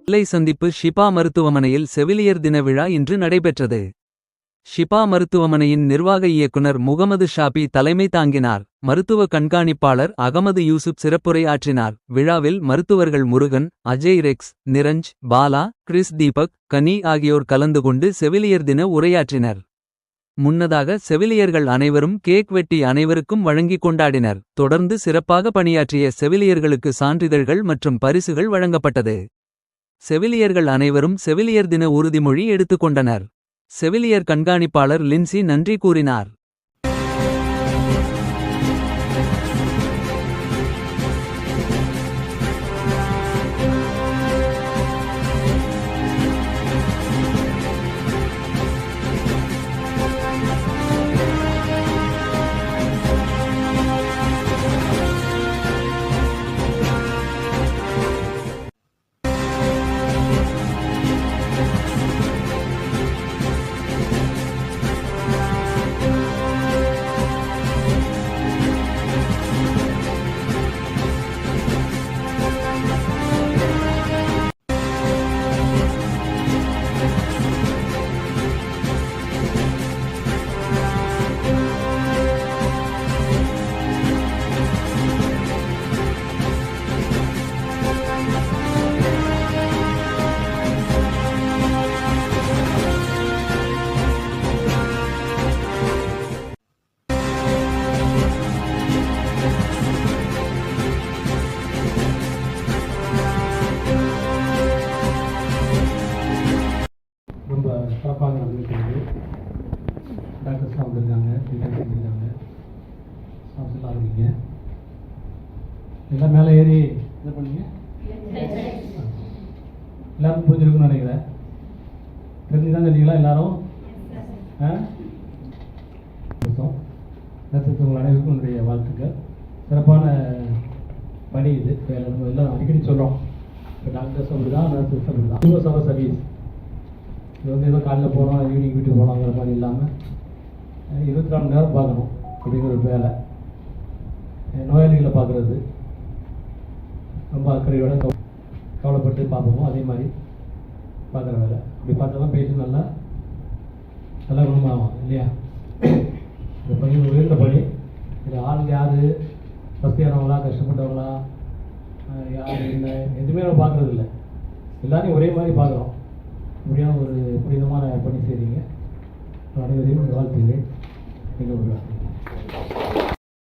நெல்லை சந்திப்பு ஷிபா மருத்துவமனையில் செவிலியர் தின விழா இன்று நடைபெற்றது. ஷிபா மருத்துவமனையின் நிர்வாக இயக்குனர் முகமது ஷாபி தலைமை தாங்கினார். மருத்துவ கண்காணிப்பாளர் அகமது யூசுப் சிறப்புரை ஆற்றினார். விழாவில் மருத்துவர்கள் முருகன், அஜய் ரெக்ஸ், நிரஞ்ச், பாலா, கிறிஸ் தீபக், கனி ஆகியோர் கலந்து கொண்டு செவிலியர் தின உரையாற்றினர். முன்னதாக செவிலியர்கள் அனைவரும் கேக் வெட்டி அனைவருக்கும் வழங்கி கொண்டாடினர். தொடர்ந்து சிறப்பாக பணியாற்றிய செவிலியர்களுக்கு சான்றிதழ்கள் மற்றும் பரிசுகள் வழங்கப்பட்டது. செவிலியர்கள் அனைவரும் செவிலியர் தின உறுதிமொழி எடுத்துக்கொண்டனர். செவிலியர் கண்காணிப்பாளர் லின்சி நன்றி கூறினார். ரொம்ப சிறப்பாக நடந்துருக்கிறது. டாக்டர்ஸ்லாம் வந்திருக்காங்க, டீச்சர்ஸ் வந்திருக்காங்க, ஸ்டாஃப்ஸ் எல்லாம் இருக்கீங்க. எல்லாம் மேலே ஏறி என்ன பண்ணீங்க? எல்லாரும் புரிஞ்சிருக்குன்னு நினைக்கிறேன். தெரிஞ்சு தான் சொன்னீங்களா எல்லாரும்? உங்கள் அனைவருக்கும் என்னுடைய வாழ்த்துக்கள். சிறப்பான பணி இது. எல்லாம் அடிக்கடி சொல்கிறோம். இப்போ டாக்டர்ஸ் அப்படி தான், நர்சஸ் அப்படி தான். 2 hours சர்வீஸ். இது வந்து ஏதோ காலையில் போனோம் ஈவினிங் வீட்டுக்கு போனோங்கிற மாதிரி இல்லாமல் 24 மணி நேரம் பார்க்கணும் அப்படிங்கிற ஒரு வேலை. நோயாளிகளை பார்க்குறது ரொம்ப அக்கறையோட கவலைப்பட்டு பார்ப்போமோ அதே மாதிரி பார்க்குற வேலை. அப்படி பார்த்தா தான் பேஷண்ட் நல்லா குணமாகும் இல்லையா? இந்த பணி உயர்ந்த பணி. இதில் ஆள் யார், வசதியானவங்களா கஷ்டப்பட்டவங்களா யார் என்ன எதுவுமே நம்ம பார்க்குறது இல்லை. எல்லாரையும் ஒரே மாதிரி பார்க்குறோம். இப்படியான ஒரு புனிதமான பணி செய்கிறீங்க. அனைவரையும் வாழ்த்துகிறேன்.